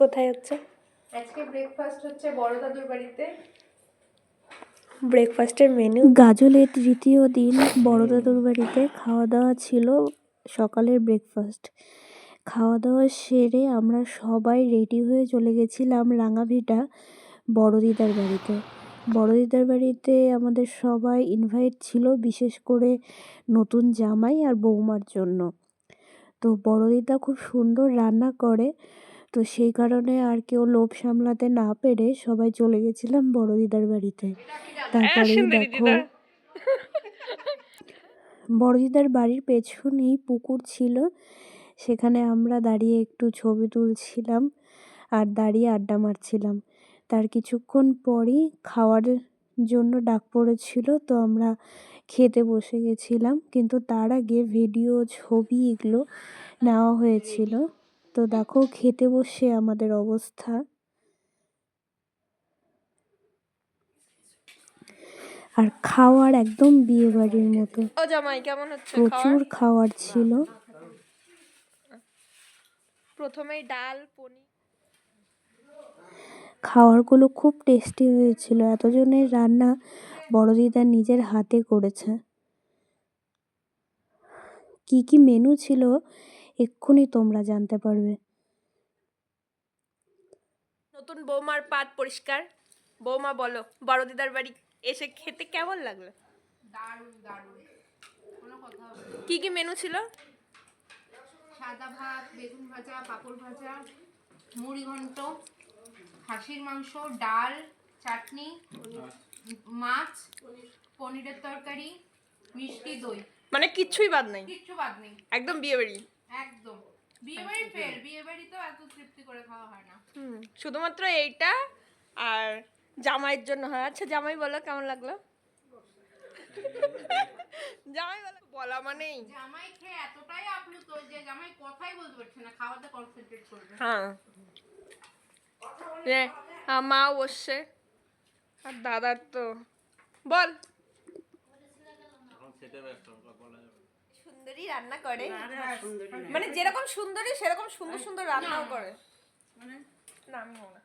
কোথায় হচ্ছে? আজকে ব্রেকফাস্ট হচ্ছে বড় দাদুর বাড়িতে। ব্রেকফাস্টের মেনু গাজলের তৃতীয় দিন বড় দাদুর বাড়িতে খাওয়া দাওয়া ছিল। সকালের ব্রেকফাস্ট খাওয়া দাওয়া সেরে আমরা সবাই রেডি হয়ে চলে গেছিলাম রাঙাভিটা বড় দিদার বাড়িতে। বড় দিদার বাড়িতে আমাদের সবাই ইনভাইট ছিল, বিশেষ করে নতুন জামাই আর বৌমার জন্য। তো বড় দিদা খুব সুন্দর রান্না করে, তো সেই কারণে আর কেউ লোভ সামলাতে না পেরে সবাই চলে গেছিলাম বড় দিদার বাড়িতে। তারপরেই দেখো বড় দিদার বাড়ির পেছনেই পুকুর ছিল, সেখানে আমরা দাঁড়িয়ে একটু ছবি তুলছিলাম আর দাঁড়িয়ে আড্ডা মারছিলাম। তার কিছুক্ষণ পরই খাওয়ার জন্য ডাক পড়েছিল, তো আমরা খেতে বসে গেছিলাম, কিন্তু তার আগে ভিডিও ছবি এগুলো নেওয়া হয়েছিল। তো দেখো খেতে বসে আমাদের অবস্থা। আর খাওয়ার একদম বিয়ে বাড়ির মতো, ও জামাই কেমন হচ্ছে? প্রচুর খাওয়ার ছিল। প্রথমেই ডাল পনির, খাওয়ারগুলো খুব টেস্টি হয়েছিল। এতজনের রান্না বড় দিদা নিজের হাতে করেছে। কি কি মেনু ছিল এক্ষুনি তোমরা জানতে পারবে। নতুন বৌমার পাত পরিষ্কার। বৌমা বলো, বড় দিদার বাড়ি এসে খেতে কেমন লাগলো? দারুণ দারুণ, কোনো কথা হবে না। কি কি মেনু ছিল? সাদা ভাত, বেগুন ভাজা, পাঁপড় ভাজা, মুড়ি ঘন্ট, খাসির মাংস, ডাল, চাটনি, মাছ, পনিরের তরকারি, মিষ্টি, দই। মানে কিচ্ছুই বাদ নাই, কিচ্ছু বাদ নেই, একদম বিয়ে বাড়ি। একদম বিয়ে বাড়ি ফের। বিয়ে বাড়ি তো এত তৃপ্তি করে খাওয়া হয় না। শুধুমাত্র এইটা আর জামাইয়ের জন্য হয়। আচ্ছা জামাই বলো কেমন লাগলো? জামাই বলো, বলা মানেই জামাই খেয়ে এতটাই আপ্লুত যে জামাই কথাই বলতে পারছে না, খাওয়াতে কনসেন্ট্রেট করবে। হ্যাঁ রে, মাও বসছে আর দাদার তো বল সুন্দরী রান্না করে, মানে যেরকম সুন্দরী সেরকম সুন্দর সুন্দর রান্নাও করে। না আমি হবো না।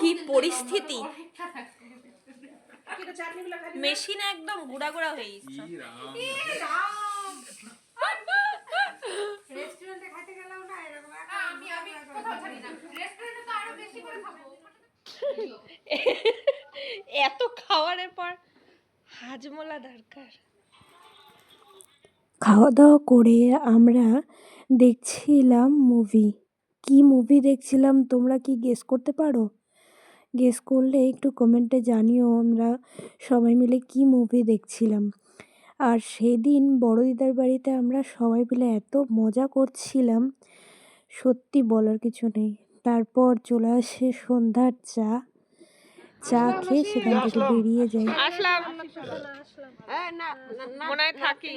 কি পরিস্থিতি, মেশিন একদম গুড়া গুড়া হয়ে গেছে। রেস্টুরেন্টে খেতে গেলেও না এরকম আমি কোথাও থাকি না, রেস্টুরেন্টে তো আরো বেশি করে খাবো। এত খাওয়ারের পর হাজমোলা দরকার। খাওয়া দাওয়া করে আমরা দেখছিলাম মুভি। কি মুভি দেখছিলাম তোমরা কি গেস করতে পারো? গেস করলে একটু কমেন্টে জানিও আমরা সবাই মিলে কি মুভি দেখছিলাম। আর সেদিন বড় দিদার বাড়িতে আমরা সবাই মিলে এত মজা করছিলাম, সত্যি বলার কিছু নেই। তারপর চলে আসে সন্ধ্যার চা খেয়ে সেখান থেকে বেরিয়ে যাই। আসলাম, মনে হয় থাকি।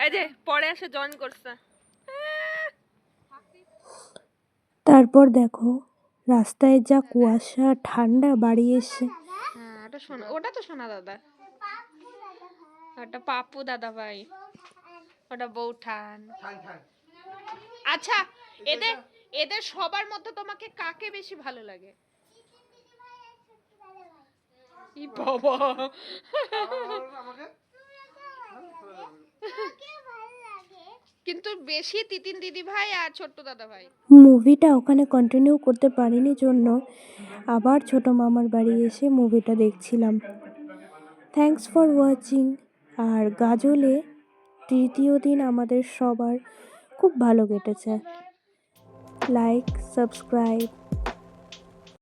এই যে পরে এসে জয়েন করছে। তারপর দেখো রাস্তায় যা কুয়াশা, ঠান্ডা বাড়ি এসে। হ্যাঁ ওটা তো সোনা দাদা, ওটা পাপু দাদা ভাই, ওটা বৌঠান। আচ্ছা এদের এদের সবার মধ্যে তোমাকে কাকে বেশি ভালো লাগে? ই বাবা, কিন্তু বেশি তিতিন দিদি ভাই আর ছোট্ট দাদা ভাই। মুভিটা ওখানে কন্টিনিউ করতে পারিনি জন্য আবার ছোট মামার বাড়ি এসে মুভিটা দেখছিলাম। Thanks for watching. আর গাজলে তৃতীয় দিন আমাদের সবার খুব ভালো কেটেছে। Like, subscribe